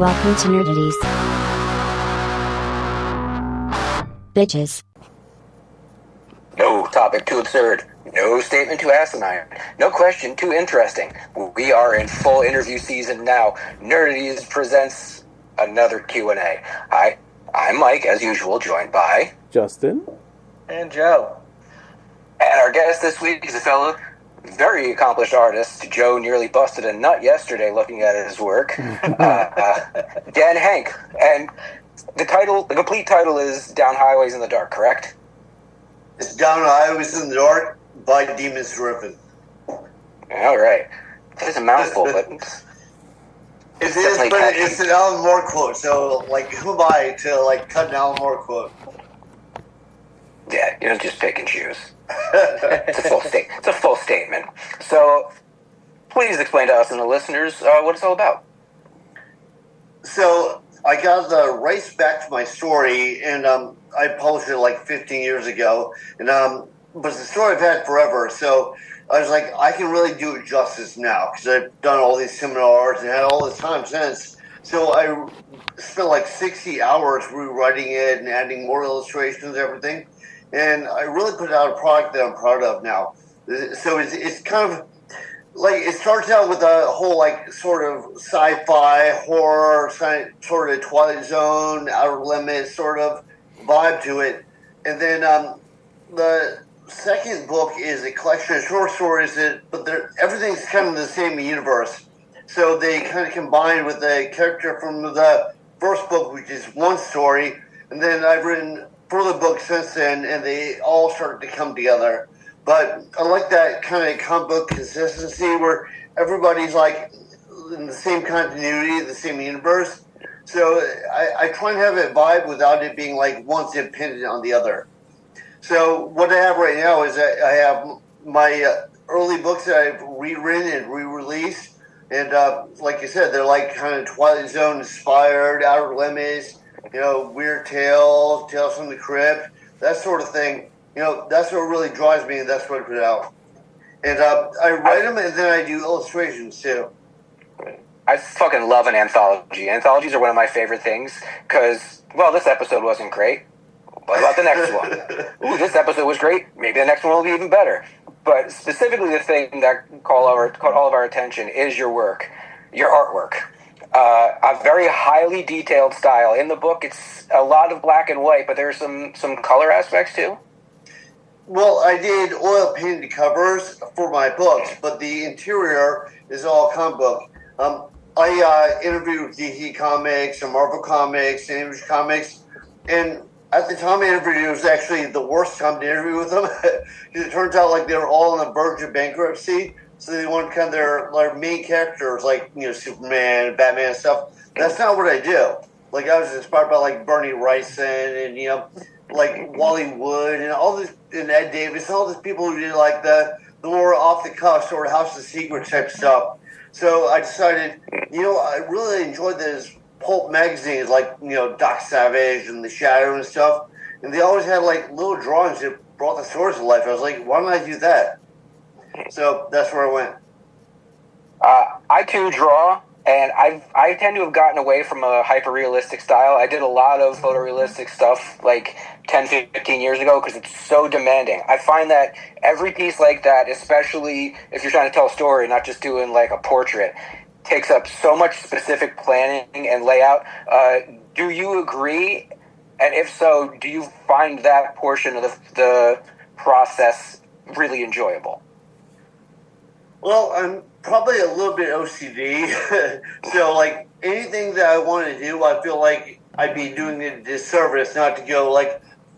Welcome to Nerdities. Bitches. No topic too absurd. No statement too asinine. No question too interesting. We are in full interview season now. Nerdities presents another Q&A. Hi, I'm Mike, as usual, joined by... Justin. And Joe. And our guest this week is a fellow very accomplished artist. Joe nearly busted a nut yesterday looking at his work. Dan Henk. And the complete title is Down Highways in the Dark, correct? It's Down Highways in the Dark by Demons Driven. All right. It's a mouthful, but... It is, but catchy. It's an Alan Moore quote, so, who am I to, cut an Alan Moore quote? Yeah, you don't just pick and choose. It's a full statement. So, please explain to us and the listeners what it's all about. So, I got the rights back to my story, and I published it 15 years ago, and but it's a story I've had forever. So I was like, I can really do it justice now because I've done all these seminars and had all this time since. So I spent 60 hours rewriting it and adding more illustrations and everything. And I really put out a product that I'm proud of now. So it's kind of it starts out with a whole sort of sci-fi horror, sort of Twilight Zone, Outer Limits sort of vibe to it. And then the second book is a collection of short stories but everything's kind of the same universe. So they kind of combine with a character from the first book, which is one story, and then I've written further books since then, and they all started to come together. But I like that kind of comic book consistency where everybody's in the same continuity, the same universe. So I try and have a vibe without it being one's dependent on the other. So what I have right now is that I have my early books that I've rewritten and re-released. And like you said, they're kind of Twilight Zone inspired, Outer Limits, Weird Tales, Tales from the Crypt, that sort of thing. That's what really drives me, and that's what I put out. And I write them, and then I do illustrations, too. I fucking love an anthology. Anthologies are one of my favorite things, because, this episode wasn't great. What about the next one? Ooh, this episode was great. Maybe the next one will be even better. But specifically the thing that caught all of our attention is your work, your artwork. A very highly detailed style. In the book, it's a lot of black and white, but there's some color aspects, too. Well, I did oil painted covers for my books, but the interior is all comic book. I interviewed with DC Comics and Marvel Comics and Image Comics, and at the time I interviewed, it was actually the worst time to interview with them because it turns out they were all on the verge of bankruptcy, so they wanted kind of their main characters Superman, Batman and stuff. That's not what I do. I was inspired by Bernie Wrightson and Wally Wood and all this, and Ed Davis, and all these people who did the more off the cuff sort of House of Secrets type stuff. So I decided, I really enjoyed those pulp magazines Doc Savage and The Shadow and stuff, and they always had little drawings that brought the stories to life. I was like, why don't I do that? So that's where I went. I too draw, and I tend to have gotten away from a hyper-realistic style. I did a lot of photorealistic stuff 10, 15 years ago because it's so demanding. I find that every piece like that, especially if you're trying to tell a story, not just doing a portrait, takes up so much specific planning and layout. Do you agree? And if so, do you find that portion of the process really enjoyable? Well, I'm probably a little bit OCD. So, anything that I want to do, I feel like I'd be doing it a disservice not to go,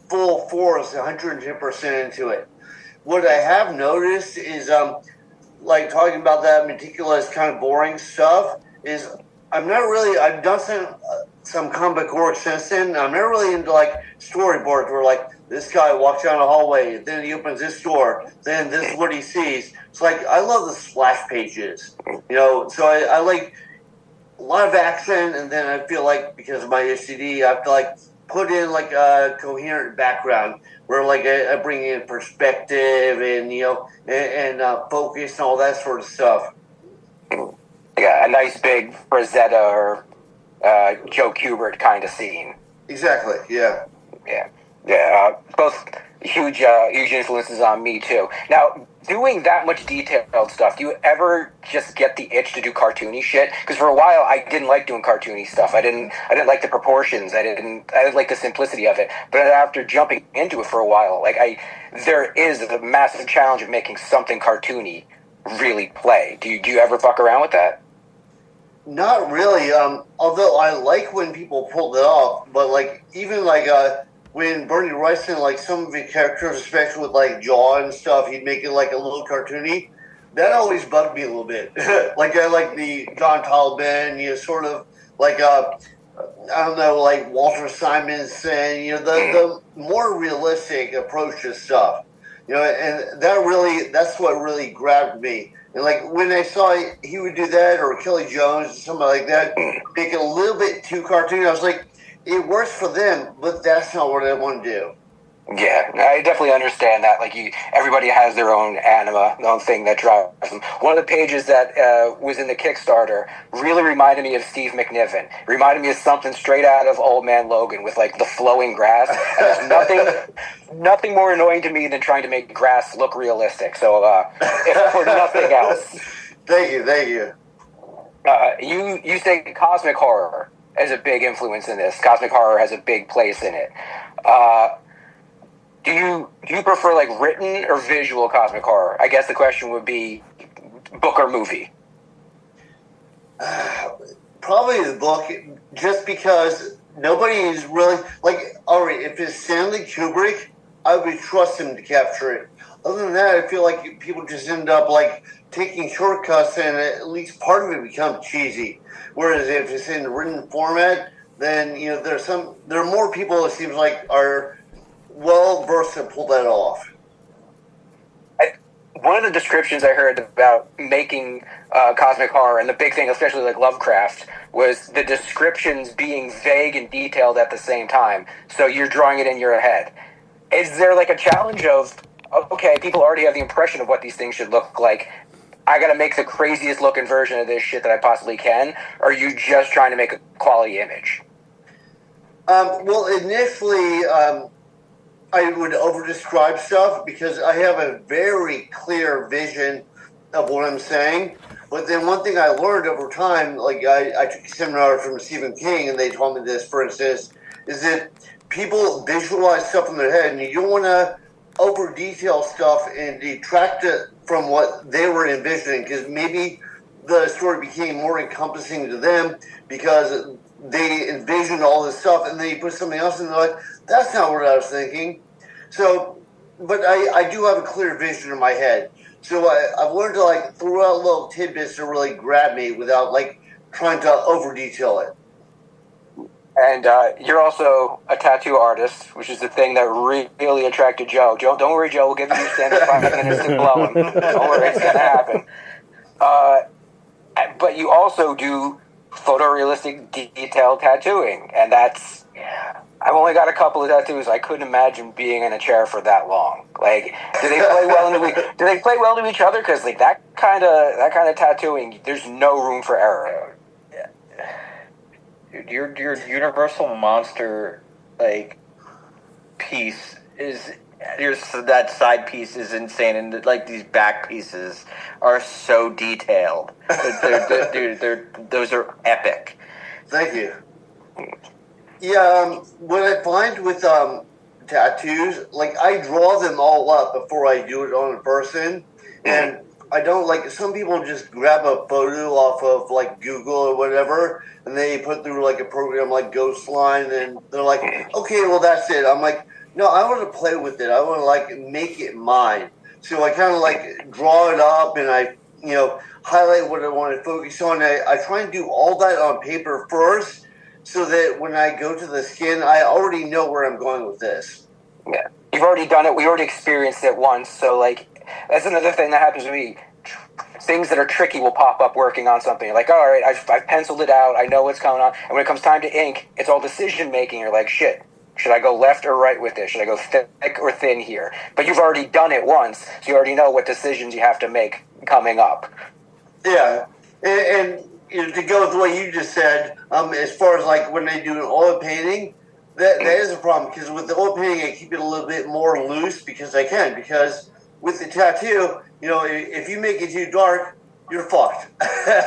full force, 110% into it. What I have noticed is, talking about that meticulous kind of boring stuff is I've done some comic work since then. I'm not really into storyboards where this guy walks down a hallway, then he opens this door, then this is what he sees. It's I love the splash pages, so I like a lot of action, and then I feel because of my OCD, I have to put in a coherent background where I bring in perspective and and focus and all that sort of stuff. Yeah, a nice big Rosetta or Joe Kubert kind of scene. Exactly. Yeah. Yeah. Both huge influences on me too. Now, doing that much detailed stuff, do you ever just get the itch to do cartoony shit? Because for a while, I didn't like doing cartoony stuff. I didn't like the proportions. I didn't like the simplicity of it. But after jumping into it for a while, there is a massive challenge of making something cartoony really play. Do you ever fuck around with that? Not really. Although I like when people pull it off, but even when Bernie Wrightson, some of the characters, especially with jaw and stuff, he'd make it a little cartoony. That always bugged me a little bit. I like the John Taliban, sort of I don't know, Walter Simonson, the more realistic approach to stuff. And that's what really grabbed me. And when I saw he would do that, or Kelly Jones, or something like that, make it a little bit too cartoony, I was like, it works for them, but that's not what I want to do. Yeah, I definitely understand that. Everybody has their own anima, their own thing that drives them. One of the pages that was in the Kickstarter really reminded me of Steve McNiven. Reminded me of something straight out of Old Man Logan with the flowing grass. And there's nothing more annoying to me than trying to make grass look realistic. So, if for nothing else, thank you. You say cosmic horror is a big influence in this. Cosmic horror has a big place in it. Do you prefer written or visual cosmic horror? I guess the question would be book or movie. Probably the book, just because nobody is really all right, if it's Stanley Kubrick, I would trust him to capture it. Other than that, I feel like people just end up taking shortcuts, and at least part of it becomes cheesy. Whereas if it's in written format, then there are more people, it seems are well versed to pull that off. One of the descriptions I heard about making cosmic horror, and the big thing, especially Lovecraft, was the descriptions being vague and detailed at the same time. So you're drawing it in your head. Is there a challenge of, okay, people already have the impression of what these things should look like, I gotta make the craziest looking version of this shit that I possibly can, or are you just trying to make a quality image? Well, initially, I would over-describe stuff because I have a very clear vision of what I'm saying. But then one thing I learned over time, I took a seminar from Stephen King, and they told me this, for instance, is that people visualize stuff in their head, and you don't want to over-detail stuff and detract it from what they were envisioning, because maybe the story became more encompassing to them because they envisioned all this stuff, and then you put something else in, and they're like, that's not what I was thinking. So, but I do have a clear vision in my head. So I've learned to throw out little tidbits to really grab me without trying to over detail it. And you're also a tattoo artist, which is the thing that really attracted Joe. Don't worry, Joe. We'll give you 5 minutes to blow him. Don't worry, it's gonna happen. But you also do photorealistic, detailed tattooing, and that's. I've only got a couple of tattoos. I couldn't imagine being in a chair for that long. Do they play well to each other? Because that kind of tattooing, there's no room for error. Dude, your Universal Monster piece is that side piece is insane, and these back pieces are so detailed. Those are epic. Thank you. Yeah, what I find with tattoos, I draw them all up before I do it on a person, and I don't some people just grab a photo off of Google or whatever, and they put through a program like Ghostline, and they're like, okay, well that's it. I'm like, no, I want to play with it. I want to make it mine. So I kind of draw it up, and I highlight what I want to focus on. I try and do all that on paper first, so that when I go to the skin, I already know where I'm going with this. Yeah, you've already done it. We already experienced it once. So that's another thing that happens to me. Things that are tricky will pop up working on something. You're all right, I've penciled it out. I know what's going on. And when it comes time to ink, it's all decision making. You're like, shit, should I go left or right with this? Should I go thick or thin here? But you've already done it once, so you already know what decisions you have to make coming up. Yeah, and to go with what you just said, as far as like when they do an oil painting, that is a problem because with the oil painting, I keep it a little bit more loose because I can. Because with the tattoo, if you make it too dark, you're fucked.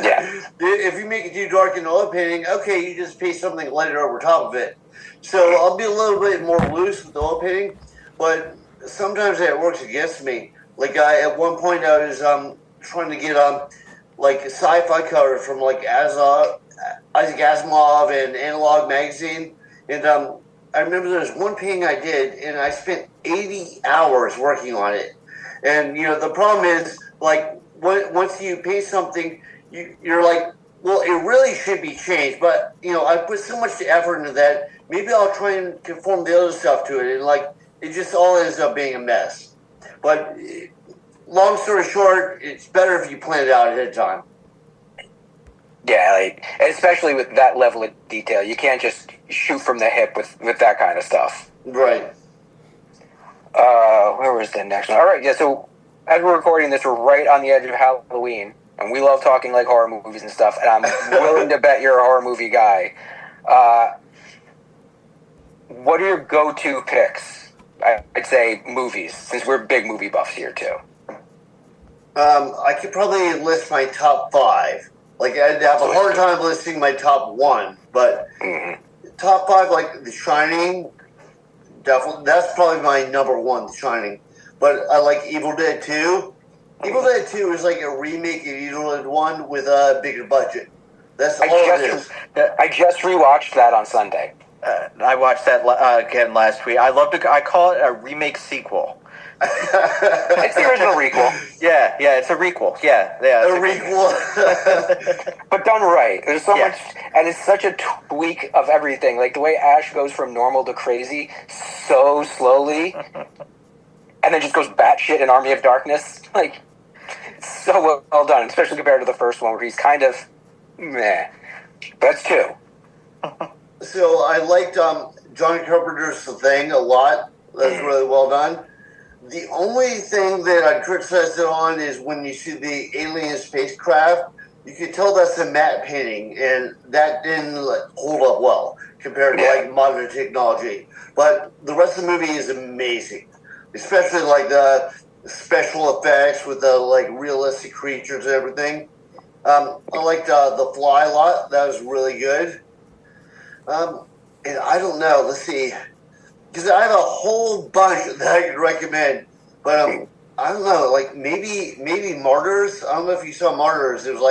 Yeah. If you make it too dark in the oil painting, okay, you just paste something lighter over top of it. So I'll be a little bit more loose with the oil painting, but sometimes that works against me. Like at one point, I was trying to get like sci-fi covers from like Isaac Asimov and Analog Magazine, and I remember there was one painting I did, and I spent 80 hours working on it. And the problem is like once you paint something, you're like, well, it really should be changed, but I put so much effort into that. Maybe I'll try and conform the other stuff to it, and like it just all ends up being a mess. But long story short, it's better if you plan it out ahead of time. Yeah, like especially with that level of detail, you can't just shoot from the hip with that kind of stuff. Right. Where was the next one? All right, yeah. So as we're recording this, we're right on the edge of Halloween, and we love talking like horror movies and stuff. And I'm willing to bet you're a horror movie guy. What are your go-to picks? I'd say movies, since we're big movie buffs here too. I could probably list my top 5. Like I'd have a hard time listing my top 1, but top 5, like The Shining, definitely that's probably my number 1, The Shining. But I like Evil Dead 2. Evil Dead 2 is like a remake of Evil Dead 1 with a bigger budget. That's all it is. I just rewatched that on Sunday. I watched that again last week. I call it a remake sequel. It's the original requel. Yeah, it's a requel. Yeah. A requel. But done right. There's so much, and it's such a tweak of everything. Like the way Ash goes from normal to crazy so slowly, and then just goes batshit in Army of Darkness. Like, it's so well done, especially compared to the first one where he's kind of meh. That's 2. So I liked John Carpenter's The Thing a lot. That's really well done. The only thing that I criticize it on is when you see the alien spacecraft, you can tell that's a matte painting, and that didn't hold up well compared to like modern technology. But the rest of the movie is amazing, especially like the special effects with the like realistic creatures and everything. I liked The Fly a lot. That was really good. And I don't know. Let's see. Because I have a whole bunch that I could recommend, but I don't know. Like maybe Martyrs. I don't know if you saw Martyrs. It was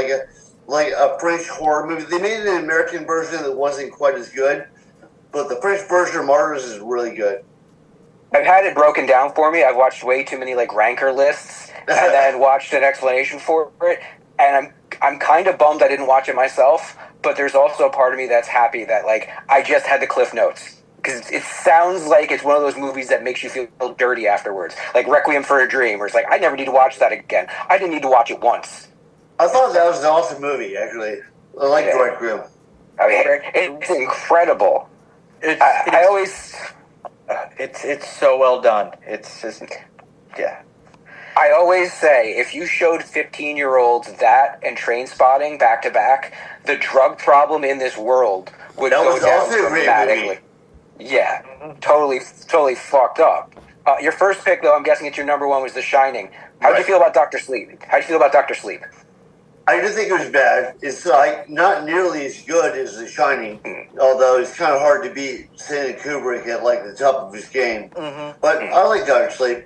like a French horror movie. They made an American version that wasn't quite as good, but the French version of Martyrs is really good. I've had it broken down for me. I've watched way too many like ranker lists, and then watched an explanation for it. And I'm kind of bummed I didn't watch it myself. But there's also a part of me that's happy that like I just had the Cliff Notes. Because it sounds like it's one of those movies that makes you feel dirty afterwards. Like Requiem for a Dream, where it's like, I never need to watch that again. I didn't need to watch it once. I thought that was an awesome movie, actually. I like Requiem. I mean, it's incredible. It's so well done. It's just, yeah. I always say, if you showed 15-year-olds that and Train Spotting back to back, the drug problem in this world would go down dramatically. Yeah, totally fucked up. Your first pick, though, I'm guessing it's your number 1, was The Shining. How'd you feel about Dr. Sleep? I just think it was bad. It's like not nearly as good as The Shining, although it's kind of hard to beat Stanley Kubrick at like the top of his game. But I like Dr. Sleep.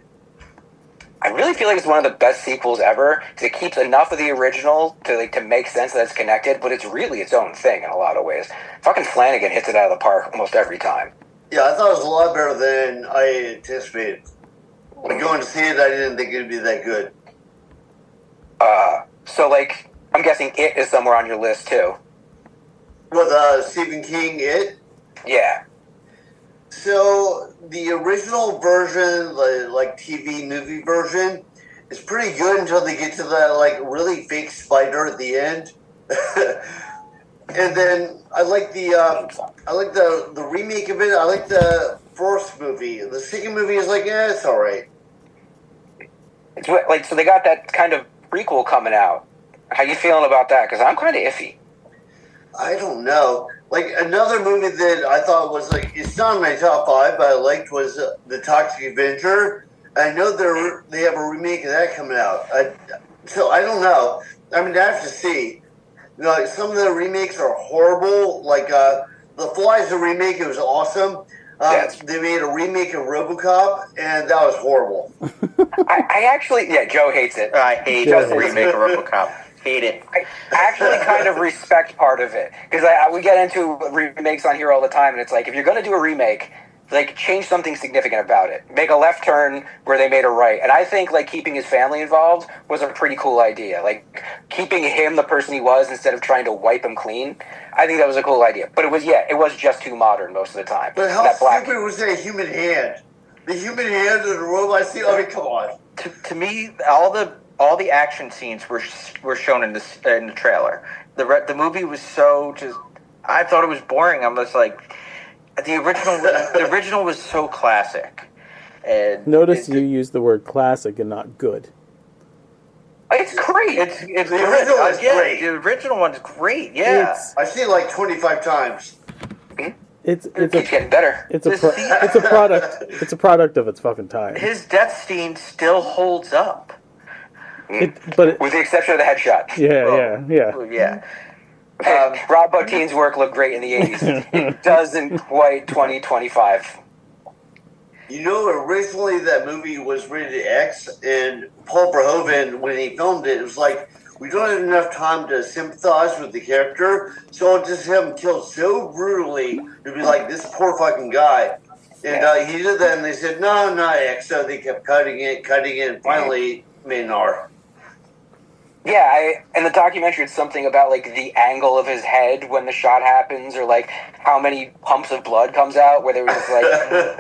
I really feel like it's one of the best sequels ever because it keeps enough of the original to make sense that it's connected, but it's really its own thing in a lot of ways. Fucking Flanagan hits it out of the park almost every time. Yeah, I thought it was a lot better than I anticipated. Like going to see it, I didn't think it'd be that good. So like, I'm guessing It is somewhere on your list too. With Stephen King, It? Yeah. So the original version, the like TV movie version, is pretty good until they get to that like really fake spider at the end. And then I like the remake of it. I like the first movie. The second movie is like, it's all right. It's like, so they got that kind of prequel coming out. How you feeling about that? Because I'm kind of iffy. I don't know. Like another movie that I thought was like it's not in my top five, but I liked was The Toxic Avenger. I know they have a remake of that coming out. So I don't know. I mean, I have to see. You know, like some of the remakes are horrible. Like The Fly's a remake; it was awesome. They made a remake of RoboCop, and that was horrible. I actually, Joe hates it. I hate the remake of RoboCop. Hate it. I actually kind of respect part of it because we get into remakes on here all the time, and it's like if you're going to do a remake, like change something significant about it. Make a left turn where they made a right, and I think like keeping his family involved was a pretty cool idea. Like keeping him the person he was instead of trying to wipe him clean. I think that was a cool idea, but it was just too modern most of the time. But how stupid was that human hand? The human hand and the robot scene. I mean, come on. To me, all the action scenes were shown in the trailer. The movie was so just. I thought it was boring. I'm just like, the original was so classic. And Notice you used the word classic and not good. It's great. It's the original is great. The original one's great. Yeah, I've seen it like 25 times. It keeps getting better. It's a product. It's a product of its fucking time. His death scene still holds up. But with the exception of the headshot. Yeah. Hey, Rob Bottin's work looked great in the 80s. It doesn't quite 2025. You know, originally that movie was rated X, and Paul Verhoeven, when he filmed it, it was like, we don't have enough time to sympathize with the character, so I'll just have him killed so brutally to be like, this poor fucking guy. And he did that, and they said, no, not X, so they kept cutting it, and finally made an R. Yeah, in the documentary, it's something about, like, the angle of his head when the shot happens, or, like, how many pumps of blood comes out, where they were just like,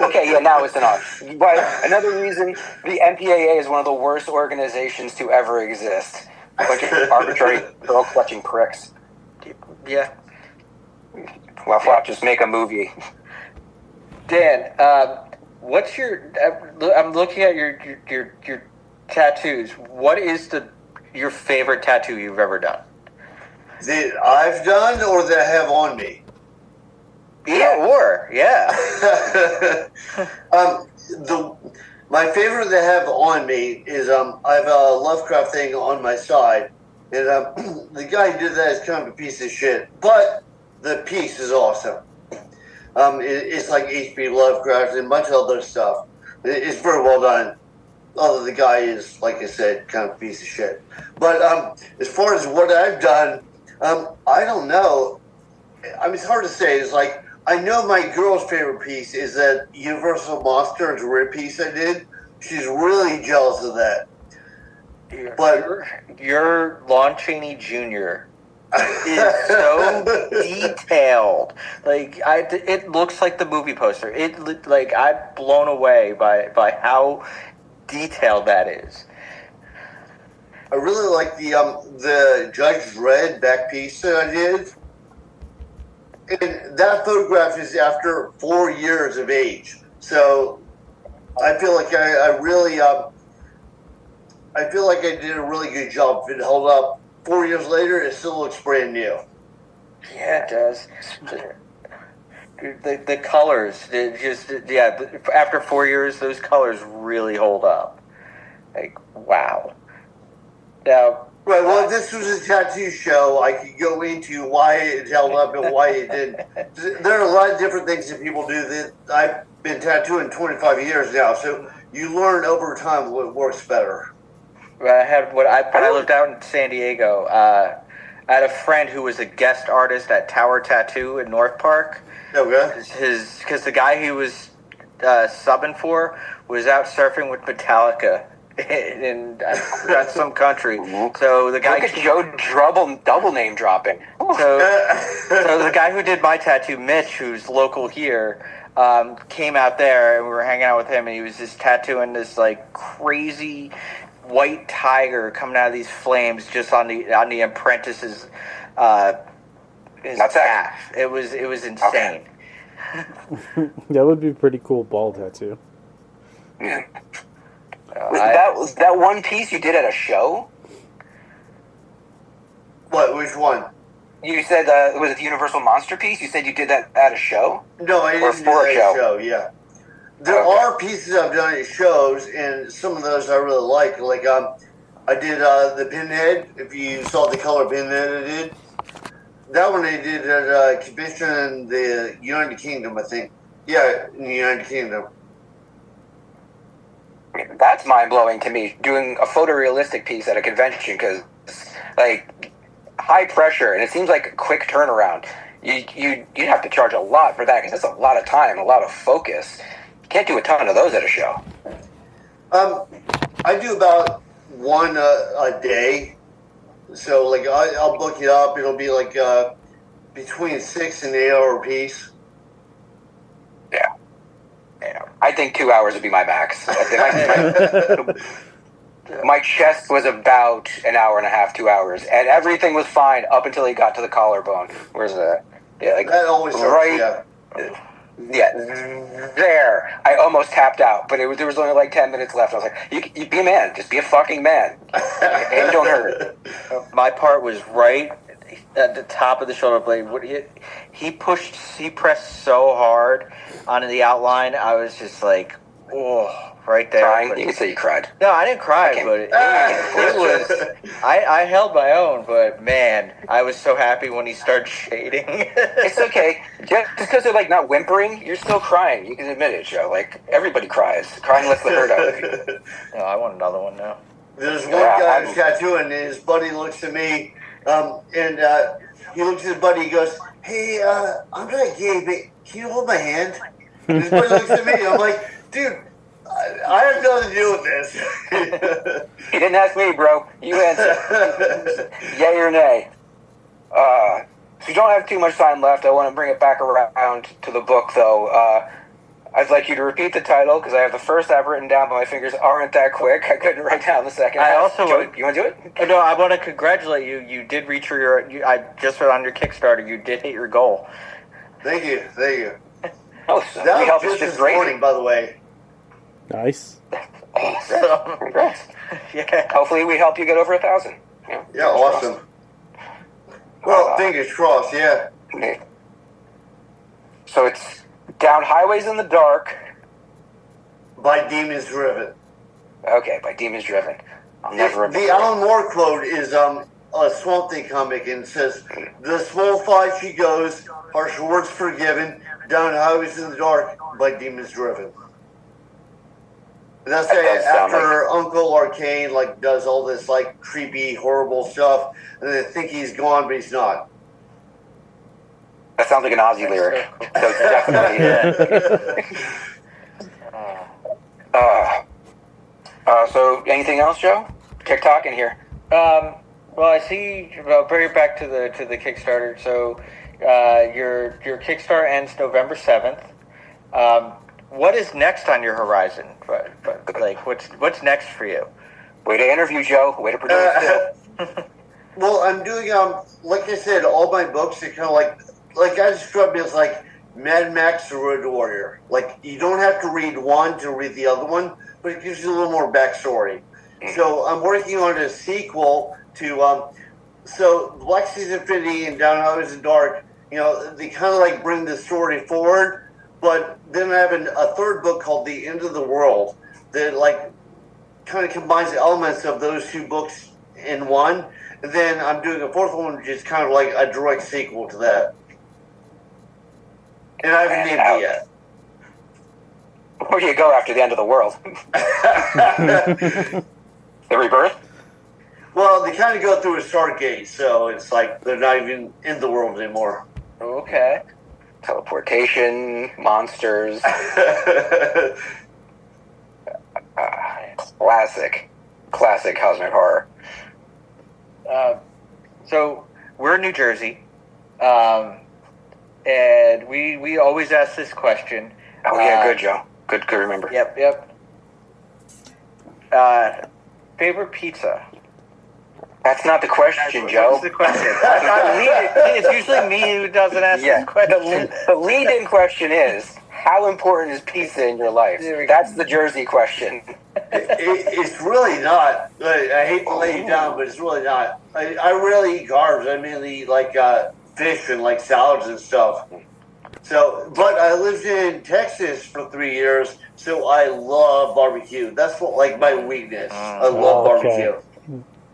okay, yeah, now it's enough. But another reason, the MPAA is one of the worst organizations to ever exist. A bunch of arbitrary girl-clutching pricks. Yeah. Well, fuck, just make a movie. Dan, what's your... I'm looking at your tattoos. What is your favorite tattoo you've ever done? That I've done or that I have on me? My favorite that I have on me is I have a Lovecraft thing on my side, and the guy who did that is kind of a piece of shit, but the piece is awesome. It's like H.P. Lovecraft and a bunch of other stuff. It's very well done. Although the guy is, like I said, kind of a piece of shit. But as far as what I've done, I don't know. I mean, it's hard to say. It's like, I know my girl's favorite piece is that Universal Monsters rib piece I did. She's really jealous of that. Your Lon Chaney Jr. is so detailed. Like, it looks like the movie poster. I'm blown away by how detailed that is. I really like the Judge Dredd back piece that I did. And that photograph is after 4 years of age. So I feel like I really I feel like I did a really good job. If it held up 4 years later, it still looks brand new. Yeah, it does. The colors, after 4 years, those colors really hold up. Like, wow. Now, right, well, if this was a tattoo show, I could go into why it held up and why it didn't. There are a lot of different things that people do that I've been tattooing 25 years now, so you learn over time what works better. When I lived out in San Diego, I had a friend who was a guest artist at Tower Tattoo in North Park. Okay. Because the guy he was subbing for was out surfing with Metallica in some country. So the guy... Look at Joe double name dropping. So the guy who did my tattoo, Mitch, who's local here, came out there and we were hanging out with him, and he was just tattooing this like crazy white tiger coming out of these flames just on the apprentice's calf. It was insane. Okay. That would be a pretty cool ball tattoo. Yeah. That one piece you did at a show? What? Which one? You said was it the Universal Monster piece? You said you did that at a show? No, I Or didn't do for a that show? show. Yeah, there Okay. are pieces I've done at shows, and some of those I really like. Like I did the Pinhead. If you saw the color Pinhead, I did that one. I did at a convention in the United Kingdom, I think. Yeah, in the United Kingdom. That's mind blowing to me. Doing a photorealistic piece at a convention because, like, high pressure, and it seems like a quick turnaround. You'd have to charge a lot for that because that's a lot of time, a lot of focus. You can't do a ton of those at a show. I do about one a day. So like I'll book it up. It'll be like between 6 and 8 hour piece. Yeah. I think 2 hours would be my max. My chest was about an hour and a half, 2 hours, and everything was fine up until he got to the collarbone. Where's that? Yeah, like That always hurts, right. Yeah, there. I almost tapped out, but there was only like 10 minutes left. I was like, you be a man. Just be a fucking man. And don't hurt. My part was right at the top of the shoulder blade. He pressed so hard onto the outline. I was just like, oh, right there. Crying? But, You can say you cried. no, I didn't cry, but it was. I held my own, but man, I was so happy when he started shading. It's okay. Just because they're like not whimpering, you're still crying. You can admit it, Joe. Like everybody cries. Crying lets the hurt out of you. No, I want another one now. There's one guy who's tattooing, and his buddy looks at me, and he looks at his buddy. He goes, "Hey, I'm not gay, but can you hold my hand?" And his buddy looks at me. I'm like, "Dude, I have nothing to do with this." He didn't ask me, bro. You answer. Yay or nay. So we don't have too much time left. I want to bring it back around to the book, though. I'd like you to repeat the title because I have the first half written down, but my fingers aren't that quick. I couldn't write down the second half. You want to do it? No, I want to congratulate you. You did reach I just read on your Kickstarter. You did hit your goal. Thank you. Oh, so That we helped was us just just this morning, great. by the way. Nice. Congrats. Yeah. Hopefully, we help you get over 1,000. Yeah, awesome. Well, fingers crossed. Yeah. So it's Down Highways in the Dark. By Demons Driven. Okay, by Demons Driven. I'll never remember. The Alan Moore quote is a Swamp Thing comic, and it says, "The small fight she goes, harsh words forgiven, down highways in the dark by demons driven." And that's after Uncle Arcane does all this creepy, horrible stuff, and they think he's gone, but he's not. That sounds like an Aussie lyric. So definitely. So anything else, Joe? TikTok in here. Well, I see. Well, bring it back to the Kickstarter. So, your Kickstarter ends November 7th. What is next on your horizon? But what's next for you? Way to interview, Joe. Way to produce. Well, I'm doing like I said, all my books are kind of like I described it as like Mad Max: The Road Warrior. Like you don't have to read one to read the other one, but it gives you a little more backstory. So I'm working on a sequel to so Black Seas Infinity and Down Highways in the Dark. They kind of bring the story forward, but then I have a third book called The End of the World that kind of combines the elements of those two books in one. And then I'm doing a fourth one, which is kind of like a direct sequel to that. And I haven't named it yet. Where do you go after the end of the world? The rebirth? Well, they kind of go through a Stargate, so it's like they're not even in the world anymore. Okay. Teleportation, monsters. Classic cosmic horror. So we're in New Jersey, and we always ask this question. Oh yeah, good, Joe. Good remember. Yep. Favorite pizza? That's not the question, Joe. What's the question? It's usually me who doesn't ask this question. The lead-in question is, how important is pizza in your life? That's the Jersey question. It's really not. I hate to lay you down, but it's really not. I rarely eat carbs. I mainly eat like fish and like salads and stuff. So, but I lived in Texas for 3 years, so I love barbecue. That's what like my weakness. I love barbecue.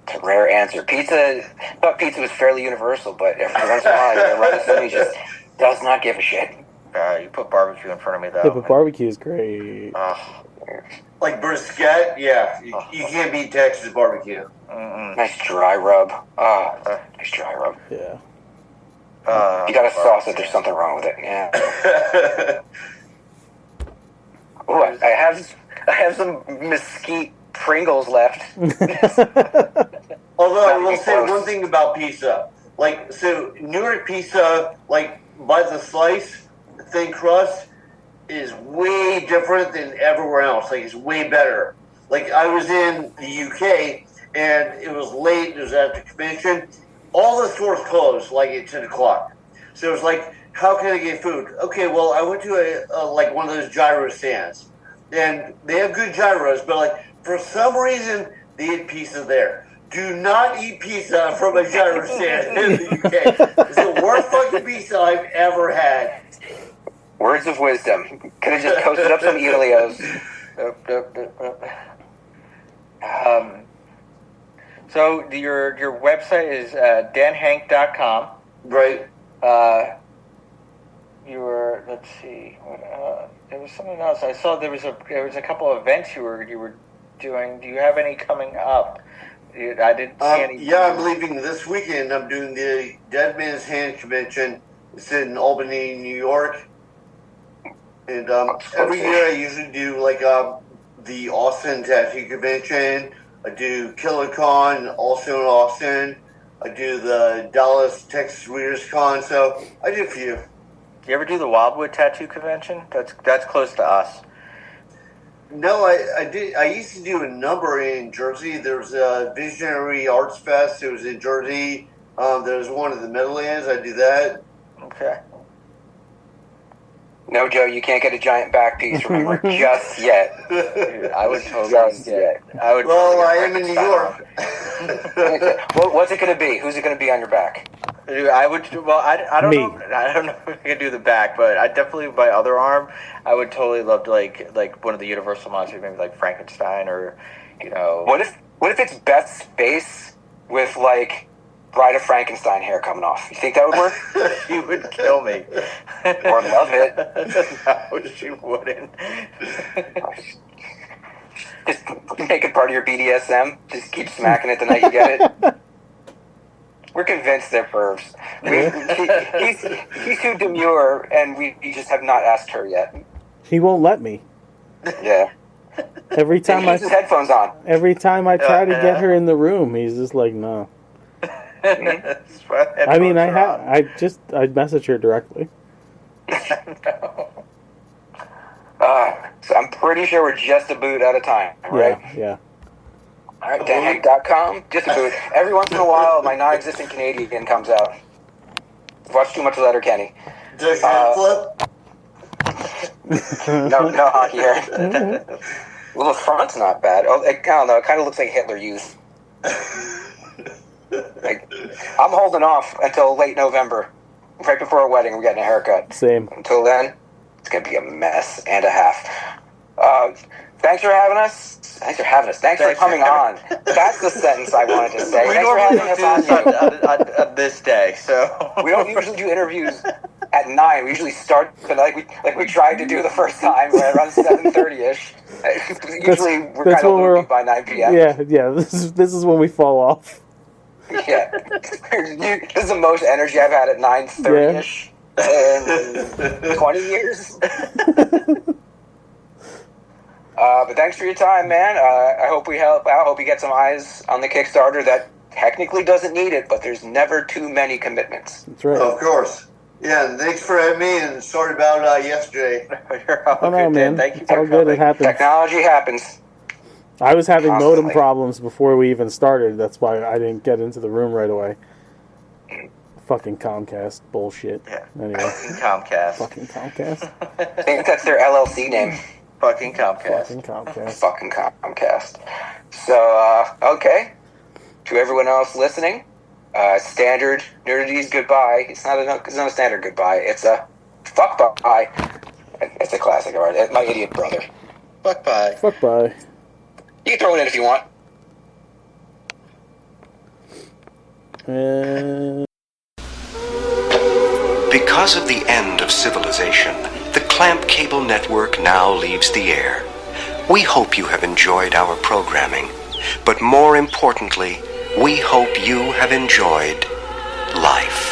It's a rare answer. Pizza, I thought pizza was fairly universal, but every once in a while, you're right, somebody just does not give a shit. You put barbecue in front of me, though. Yeah, but barbecue is great. Like brisket, yeah. You can't beat Texas barbecue. Nice dry rub. Nice dry rub. Yeah. You got a sauce that there's something wrong with it. Yeah. Oh, I have some mesquite Pringles left. Although I will say one thing about pizza. Like, so New York pizza, like by the slice, thin crust, is way different than everywhere else. Like, it's way better. Like, I was in the UK, and it was late. It was at the convention. All the stores closed, like, at 10 o'clock. So it was like, how can I get food? Okay, well, I went to like one of those gyro stands. And they have good gyros, but, like, for some reason, they had pizza there. Do not eat pizza from a gyro stand in the UK. It's the worst fucking pizza I've ever had. Words of wisdom. Could have just coasted up some Elios. So your website is danhenk.com. Right. Let's see. There was something else. I saw there was a couple of events you were doing. Do you have any coming up? I didn't see any. Yeah, I'm leaving this weekend. I'm doing the Dead Man's Hand convention. It's in Albany, New York. And every year I usually do like the Austin Tattoo Convention. I do KillerCon, also in Austin. I do the Dallas, Texas Readers Con. So I do a few. Do you ever do the Wildwood Tattoo Convention? That's close to us. No, I did. I used to do a number in Jersey. There was a Visionary Arts Fest. It was in Jersey. There was one in the Meadowlands. I do that. Okay. No, Joe, you can't get a giant back piece, remember, just yet. Dude, I would totally Just yet. Well, I am in New York. Well, what's it going to be? Who's it going to be on your back? Dude, I would. Well, I don't Me. know. I don't know if I can do the back, but I definitely my other arm. I would totally love to like one of the Universal monsters, maybe like Frankenstein or, you know. What if it's Beth's face with like Bride of Frankenstein hair coming off? You think that would work? She would kill me. Or love it. No, she wouldn't. Just make it part of your BDSM. Just keep smacking it the night you get it. We're convinced they're pervs. He's too demure, and we just have not asked her yet. He won't let me. Yeah. Every He time keeps his headphones on. I try to get her in the room, he's just like, no. I mean, I message her directly. No. So I'm pretty sure we're just a boot at a time, right? Yeah. All right, danhenk.com, just a boot. Every once in a while, my non-existent Canadian comes out. Watch too much Letterkenny. Does your flip? No hockey here. Well, the front's not bad. Oh, I don't know. It kind of looks like Hitler Youth. Like, I'm holding off until late November. Right before our wedding, we're getting a haircut. Same. Until then, it's going to be a mess and a half. Thanks for having us. Thanks for coming on. That's the sentence I wanted to say. We Thanks for normally having do us on this on this day, so We don't usually do interviews at 9. We usually start like we tried to do the first time right around 7:30ish. Usually we're kind of loopy by 9 p.m. Yeah. This is when we fall off. Yeah. This is the most energy I've had at 9:30ish in 20 years. But thanks for your time, man. I hope we help out. I hope you get some eyes on the Kickstarter that technically doesn't need it, but there's never too many commitments. That's right. Of course. Yeah, and thanks for having me, and sorry about yesterday. You're all Oh, no, good, man. Dan. Thank you It's for all good. It coming. happens. Technology happens. I was having modem Constantly. problems before we even started. That's why I didn't get into the room right away. Fucking Comcast bullshit. Yeah. Anyway, Comcast. fucking Comcast. I think that's their LLC name. Fucking Comcast. Fucking Comcast. Fucking Comcast. So, okay. To everyone else listening, standard nerdities goodbye. It's not a standard goodbye. It's a fuck bye. It's a classic of ours. My idiot brother. Fuck bye. Fuck bye. You can throw it in if you want. Because of the end of civilization, the Clamp Cable Network now leaves the air. We hope you have enjoyed our programming, but more importantly, we hope you have enjoyed life.